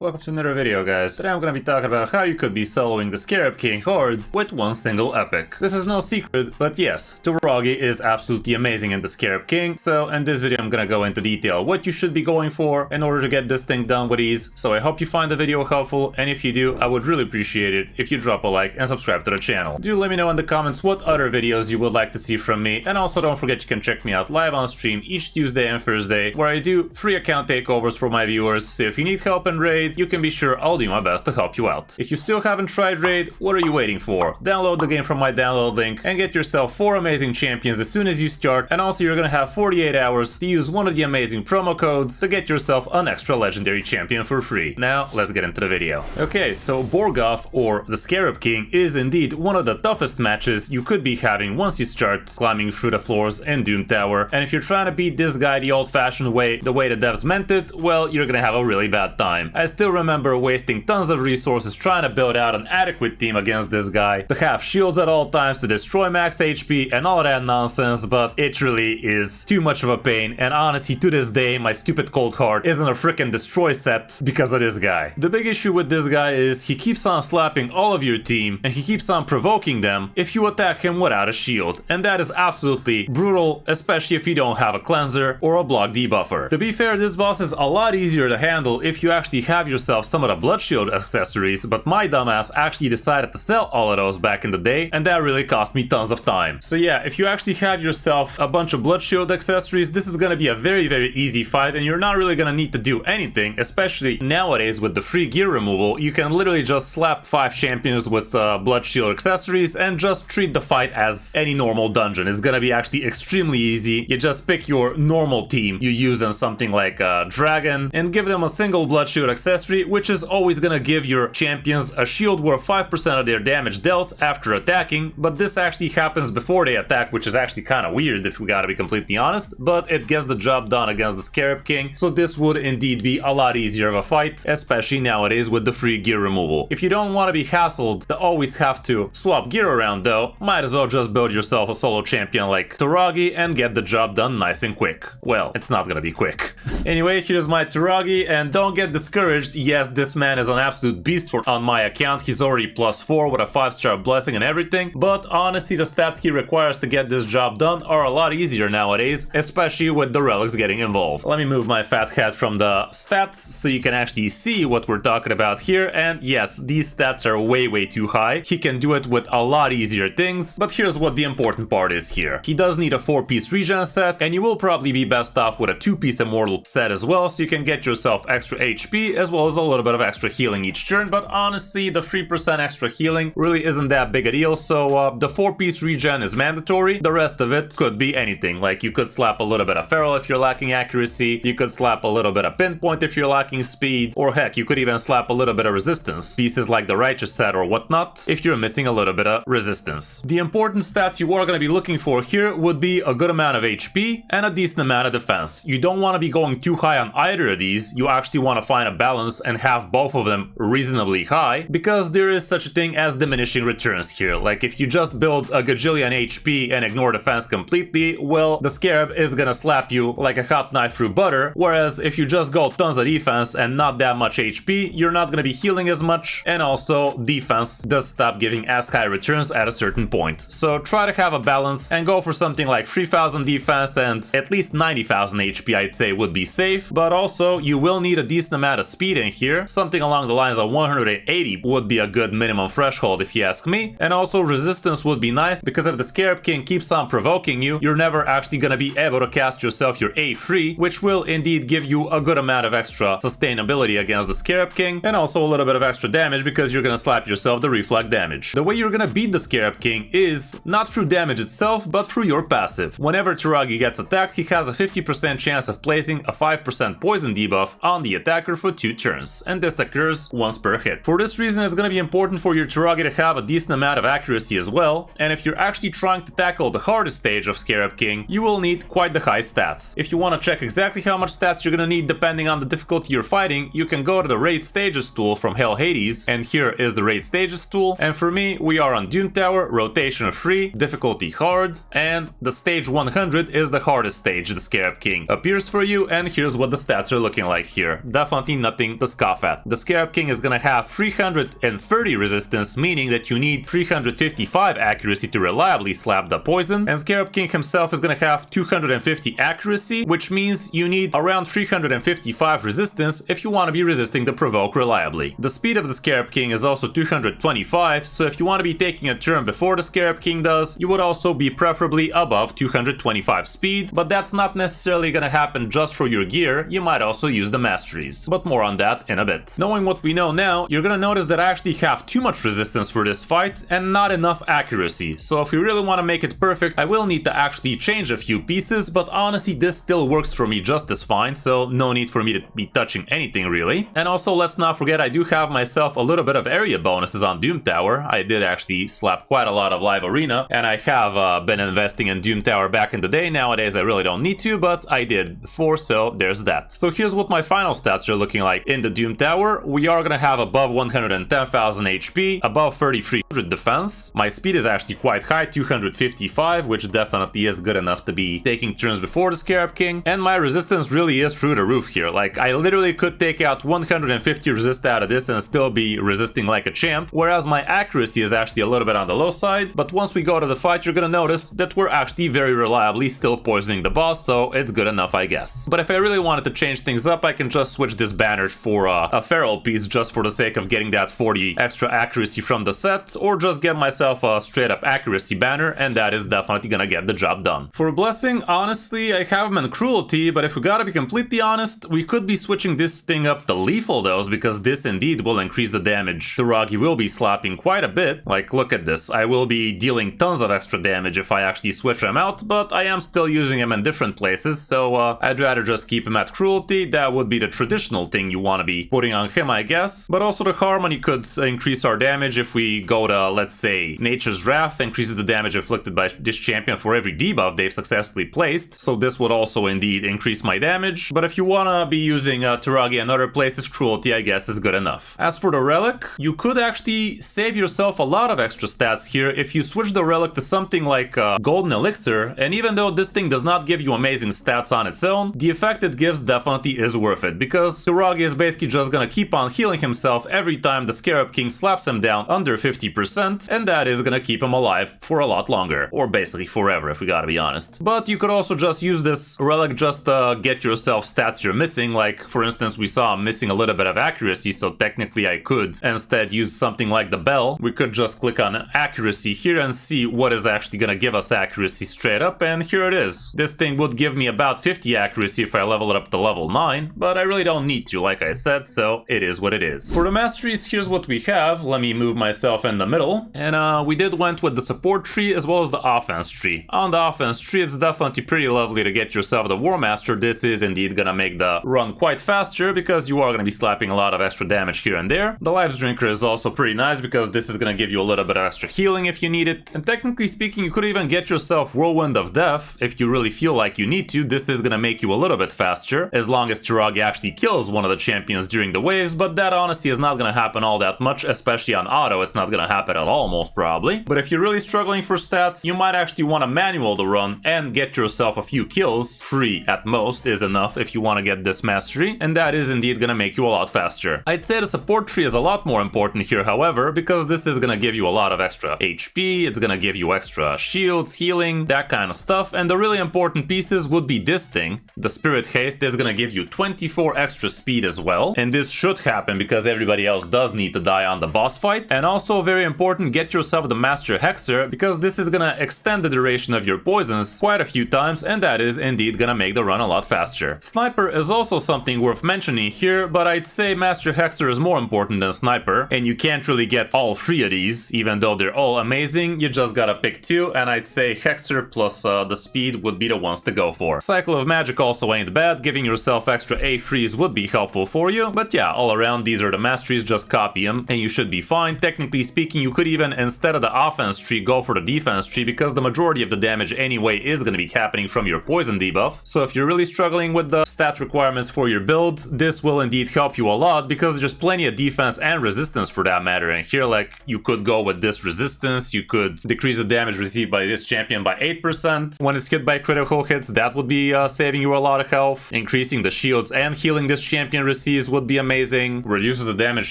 Welcome to another video, guys. Today I'm gonna be talking about how you could be soloing the Scarab King Hard with one single epic. This is no secret, but yes, Toragi is absolutely amazing in the Scarab King, so in this video I'm gonna go into detail what you should be going for in order to get this thing done with ease. So I hope you find the video helpful, and if you do, I would really appreciate it if you drop a like and subscribe to the channel. Do let me know in the comments what other videos you would like to see from me, and also don't forget you can check me out live on stream each Tuesday and Thursday, where I do free account takeovers for my viewers, so if you need help in Raid, you can be sure I'll do my best to help you out. If you still haven't tried Raid, what are you waiting for? Download the game from my download link and get yourself 4 amazing champions as soon as you start, and also you're gonna have 48 hours to use one of the amazing promo codes to get yourself an extra legendary champion for free. Now, let's get into the video. Okay, so Borgoff, or the Scarab King, is indeed one of the toughest matches you could be having once you start climbing through the floors in Doom Tower, and if you're trying to beat this guy the old-fashioned way, the way the devs meant it, well, you're gonna have a really bad time. I still remember wasting tons of resources trying to build out an adequate team against this guy, to have shields at all times, to destroy max HP and all that nonsense, but it really is too much of a pain, and honestly to this day my stupid cold heart isn't a freaking destroy set because of this guy. The big issue with this guy is he keeps on slapping all of your team and he keeps on provoking them if you attack him without a shield, and that is absolutely brutal, especially if you don't have a cleanser or a block debuffer. To be fair, this boss is a lot easier to handle if you actually have yourself some of the blood shield accessories, but my dumbass actually decided to sell all of those back in the day, and that really cost me tons of time. So yeah, if you actually have yourself a bunch of blood shield accessories, this is gonna be a very easy fight, and you're not really gonna need to do anything, especially nowadays with the free gear removal. You can literally just slap 5 champions with blood shield accessories and just treat the fight as any normal dungeon. It's gonna be actually extremely easy. You just pick your normal team you use in something like Dragon and give them a single blood shield accessory, which is always gonna give your champions a shield worth 5% of their damage dealt after attacking, but this actually happens before they attack, which is actually kind of weird if we gotta be completely honest, but it gets the job done against the Scarab King, so this would indeed be a lot easier of a fight, especially nowadays with the free gear removal. If you don't want to be hassled to always have to swap gear around though, might as well just build yourself a solo champion like Toragi and get the job done nice and quick. Well, it's not gonna be quick. Anyway, here's my Toragi, and don't get discouraged. Yes, this man is an absolute beast on my account. He's already +4 with a 5-star blessing and everything, but honestly the stats he requires to get this job done are a lot easier nowadays, especially with the relics getting involved. Let me move my fat head from the stats so you can actually see what we're talking about here, and yes, these stats are way too high. He can do it with a lot easier things, but here's what the important part is here. He does need a 4-piece regen set, and you will probably be best off with a 2-piece immortal set as well, so you can get yourself extra HP as well as a little bit of extra healing each turn, but honestly the 3% extra healing really isn't that big a deal, so the 4-piece regen is mandatory. The rest of it could be anything, like you could slap a little bit of feral if you're lacking accuracy, you could slap a little bit of pinpoint if you're lacking speed, or heck, you could even slap a little bit of resistance, pieces like the righteous set or whatnot, if you're missing a little bit of resistance. The important stats you are going to be looking for here would be a good amount of HP and a decent amount of defense. You don't want to be going too high on either of these, you actually want to find a balance and have both of them reasonably high, because there is such a thing as diminishing returns here. Like if you just build a gajillion HP and ignore defense completely, well, the Scarab is gonna slap you like a hot knife through butter, whereas if you just go tons of defense and not that much HP, you're not gonna be healing as much, and also defense does stop giving as high returns at a certain point. So try to have a balance and go for something like 3000 defense and at least 90,000 HP, I'd say would be safe, but also you will need a decent amount of speed in here. Something along the lines of 180 would be a good minimum threshold if you ask me, and also resistance would be nice, because if the Scarab King keeps on provoking you, you're never actually gonna be able to cast yourself your A3, which will indeed give you a good amount of extra sustainability against the Scarab King, and also a little bit of extra damage because you're gonna slap yourself the reflect damage. The way you're gonna beat the Scarab King is not through damage itself, but through your passive. Whenever Toragi gets attacked, he has a 50% chance of placing a 5% poison debuff on the attacker for 2 turns, and this occurs once per hit. For this reason, it's gonna be important for your Toragi to have a decent amount of accuracy as well, and if you're actually trying to tackle the hardest stage of Scarab King, you will need quite the high stats. If you want to check exactly how much stats you're gonna need depending on the difficulty you're fighting, you can go to the Raid Stages tool from Hell Hades, and here is the Raid Stages tool, and for me, we are on Doom Tower, rotation 3, difficulty hard, and the stage 100 is the hardest stage the Scarab King appears for you, and here's what the stats are looking like here. Definitely nothing resisting the scoff at. The Scarab King is gonna have 330 resistance, meaning that you need 355 accuracy to reliably slap the poison, and Scarab King himself is gonna have 250 accuracy, which means you need around 355 resistance if you want to be resisting the provoke reliably. The speed of the Scarab King is also 225, so if you want to be taking a turn before the Scarab King does, you would also be preferably above 225 speed, but that's not necessarily gonna happen just for your gear. You might also use the Masteries, but more on that in a bit. Knowing what we know now, you're gonna notice that I actually have too much resistance for this fight and not enough accuracy, so if we really want to make it perfect, I will need to actually change a few pieces, but honestly this still works for me just as fine, so no need for me to be touching anything really. And also let's not forget I do have myself a little bit of area bonuses on Doom Tower. I did actually slap quite a lot of live arena, and I have been investing in Doom Tower back in the day. Nowadays I really don't need to, but I did before, so there's that. So here's what my final stats are looking like in the Doom Tower. We are gonna have above 110,000 HP, above 3300 defense. My speed is actually quite high, 255, which definitely is good enough to be taking turns before the Scarab King, and my resistance really is through the roof here. Like, I literally could take out 150 resist out of this and still be resisting like a champ, whereas my accuracy is actually a little bit on the low side, but once we go to the fight, you're gonna notice that we're actually very reliably still poisoning the boss, so it's good enough, I guess. But if I really wanted to change things up, I can just switch this banner for a feral piece just for the sake of getting that 40 extra accuracy from the set, or just get myself a straight up accuracy banner, and that is definitely gonna get the job done. For blessing, honestly, I have him in cruelty, but if we gotta be completely honest, we could be switching this thing up to lethal dose, because this indeed will increase the damage. Toragi will be slapping quite a bit. Like, look at this. I will be dealing tons of extra damage if I actually switch him out, but I am still using him in different places, so I'd rather just keep him at cruelty. That would be the traditional thing you want to be putting on him, I guess. But also the harmony could increase our damage if we go to, let's say, Nature's Wrath increases the damage inflicted by this champion for every debuff they've successfully placed, so this would also indeed increase my damage. But if you want to be using Toragi in other places, cruelty, I guess, is good enough. As for the relic, you could actually save yourself a lot of extra stats here if you switch the relic to something like Golden Elixir, and even though this thing does not give you amazing stats on its own, the effect it gives definitely is worth it, because Toragi is basically just gonna keep on healing himself every time the Scarab King slaps him down under 50%, and that is gonna keep him alive for a lot longer, or basically forever if we gotta be honest. But you could also just use this relic just to get yourself stats you're missing. Like, for instance, we saw I'm missing a little bit of accuracy, so technically I could instead use something like the bell. We could just click on accuracy here and see what is actually gonna give us accuracy straight up, and here it is. This thing would give me about 50 accuracy if I level it up to level 9, but I really don't need to, like I said, so it is what it is. For the Masteries, here's what we have. Let me move myself in the middle, and we did went with the support tree as well as the offense tree. On the offense tree, it's definitely pretty lovely to get yourself the War Master. This is indeed gonna make the run quite faster, because you are gonna be slapping a lot of extra damage here and there. The Lives Drinker is also pretty nice, because this is gonna give you a little bit of extra healing if you need it. And technically speaking, you could even get yourself Whirlwind of Death if you really feel like you need to. This is gonna make you a little bit faster, as long as Toragi actually kills one of the champions during the waves, but that honestly is not gonna happen all that much, especially on auto. It's not gonna happen at all, most probably. But if you're really struggling for stats, you might actually want to manual the run and get yourself a few kills. 3 at most is enough if you want to get this mastery, and that is indeed gonna make you a lot faster. I'd say the support tree is a lot more important here, however, because this is gonna give you a lot of extra HP, it's gonna give you extra shields, healing, that kind of stuff, and the really important pieces would be this thing. The Spirit Haste is gonna give you 24 extra speed as well, and this should happen because everybody else does need to die on the boss fight. And also very important, get yourself the Master Hexer, because this is gonna extend the duration of your poisons quite a few times, and that is indeed gonna make the run a lot faster. Sniper is also something worth mentioning here, but I'd say Master Hexer is more important than Sniper, and you can't really get all 3 of these, even though they're all amazing. You just gotta pick 2, and I'd say Hexer plus the speed would be the ones to go for. Cycle of Magic also ain't bad, giving yourself extra A3s would be helpful for you, but yeah, all around these are the Masteries, just copy them and you should be fine. Technically speaking, you could even, instead of the offense tree, go for the defense tree, because the majority of the damage anyway is gonna be happening from your poison debuff. So if you're really struggling with the stat requirements for your build, this will indeed help you a lot, because there's plenty of defense and resistance for that matter. And here, like, you could go with this resistance, you could decrease the damage received by this champion by 8%. When it's hit by critical hits, that would be saving you a lot of health. Increasing the shields and healing this champion receives would be amazing. Reduces the damage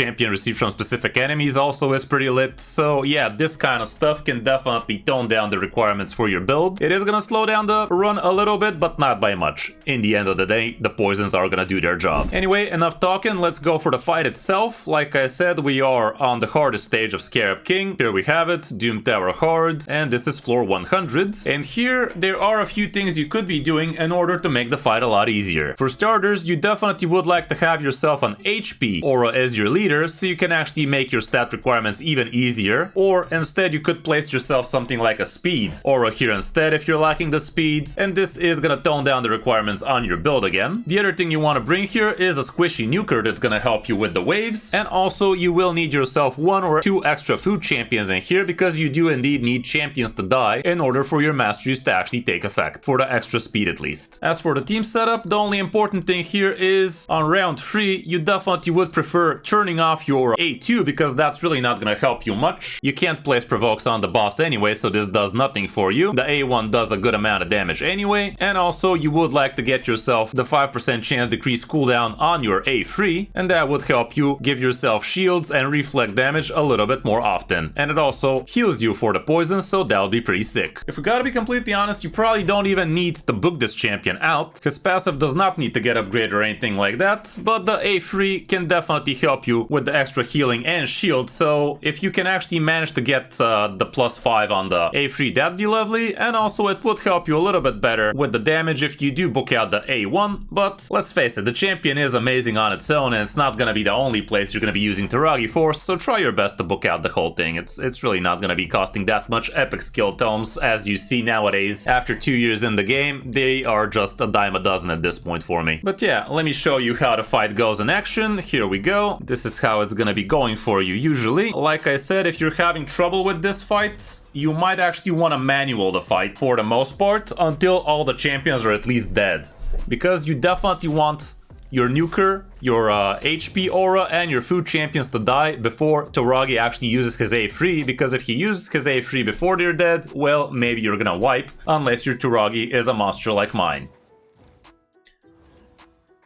champion receives from specific enemies also is pretty lit. So yeah, this kind of stuff can definitely tone down the requirements for your build. It is gonna slow down the run a little bit, but not by much. In the end of the day, the poisons are gonna do their job. Anyway, enough talking, let's go for the fight itself. Like I said, we are on the hardest stage of Scarab King. Here we have it, Doom Tower Hard, and this is floor 100. And here, there are a few things you could be doing in order to make the fight a lot easier. For starters, you definitely would like to have yourself an HP aura as your leader, so you can actually make your stat requirements even easier. Or instead, you could place yourself something like a speed aura here instead if you're lacking the speed, and this is gonna tone down the requirements on your build again. The other thing you want to bring here is a squishy nuker that's gonna help you with the waves, and also you will need yourself 1 or 2 extra food champions in here because you do indeed need champions to die in order for your masteries to actually take effect, for the extra speed at least. As for the team setup, the only important thing here is on round 3 you definitely would prefer turning off your A2 because that's really not gonna help you much. You can't place provokes on the boss anyway, so this does nothing for you. The A1 does a good amount of damage anyway, and also you would like to get yourself the 5% chance decrease cooldown on your A3, and that would help you give yourself shields and reflect damage a little bit more often. And it also heals you for the poison, so that would be pretty sick. If we gotta be completely honest, you probably don't even need to book this champion out. His passive does not need to get upgraded or anything like that, but the A3 can definitely help you with the extra healing and shield, so if you can actually manage to get the +5 on the A3, that'd be lovely, and also it would help you a little bit better with the damage if you do book out the A1, but let's face it, the champion is amazing on its own, and it's not gonna be the only place you're gonna be using Toragi for, so try your best to book out the whole thing. It's really not gonna be costing that much. Epic skill tomes, as you see nowadays, after 2 years in the game, they are just a dime a dozen at this point for me. But yeah, let me show you how the fight goes in action. Here we go. This is how it's gonna be going for you usually. Like I said, if you're having trouble with this fight, you might actually want to manual the fight for the most part until all the champions are at least dead. Because you definitely want your nuker, your HP aura, and your food champions to die before Toragi actually uses his A3, because if he uses his A3 before they're dead, well, maybe you're gonna wipe, unless your Toragi is a monster like mine.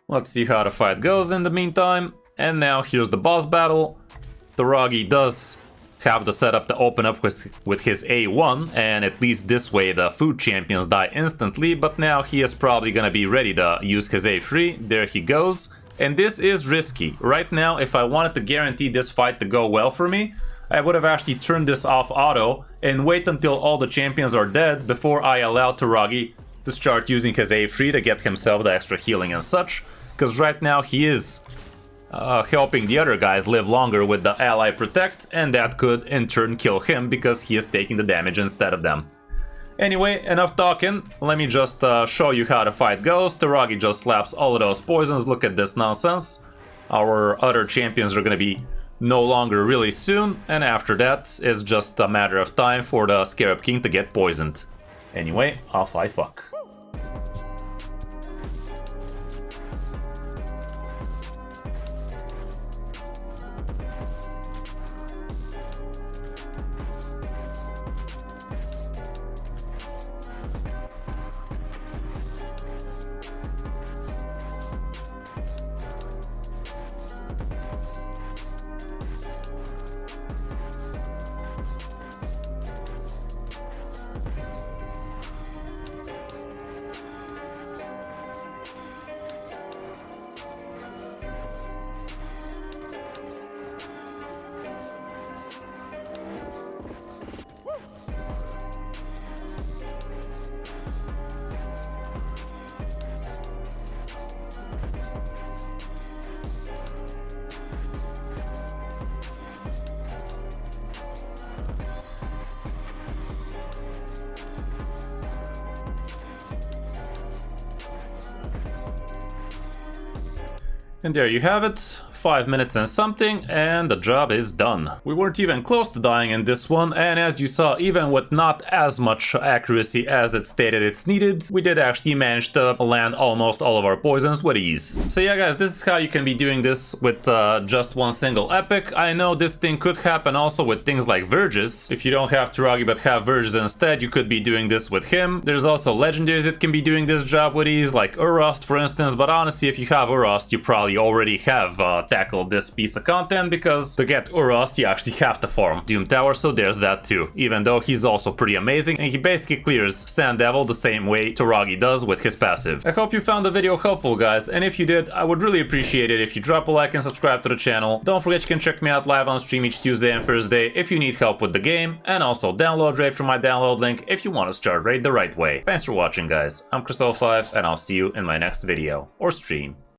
Let's see how the fight goes in the meantime. And now here's the boss battle. Toragi does have the setup to open up with his A1, and at least this way the food champions die instantly, but now he is probably gonna be ready to use his A3. There he goes. And this is risky. Right now, if I wanted to guarantee this fight to go well for me, I would have actually turned this off auto and wait until all the champions are dead before I allow Toragi to start using his A3 to get himself the extra healing and such, because right now he is helping the other guys live longer with the ally protect, and that could in turn kill him because he is taking the damage instead of them. Anyway, enough talking, let me just show you how the fight goes. Toragi just slaps all of those poisons, look at this nonsense. Our other champions are gonna be no longer really soon, and after that it's just a matter of time for the Scarab King to get poisoned. Anyway, off I fuck. And there you have it, 5 minutes and something, and the job is done. We weren't even close to dying in this one, and as you saw, even with not as much accuracy as it stated it's needed, we did actually manage to land almost all of our poisons with ease. So yeah guys, this is how you can be doing this with just one single epic. I know this thing could happen also with things like Verges. If you don't have Toragi but have Verges instead, you could be doing this with him. There's also legendaries that can be doing this job with ease, like Urost for instance, but honestly if you have Urost you probably already have tackled this piece of content, because to get Urost you actually have to farm Doom Tower, so there's that too, even though he's also pretty amazing and he basically clears Sand Devil the same way Toragi does with his passive. I hope you found the video helpful guys, and if you did, I would really appreciate it if you drop a like and subscribe to the channel. Don't forget you can check me out live on stream each Tuesday and Thursday if you need help with the game, and also download Raid from my download link if you want to start Raid the right way. Thanks for watching guys, I'm Chris05 and I'll see you in my next video or stream.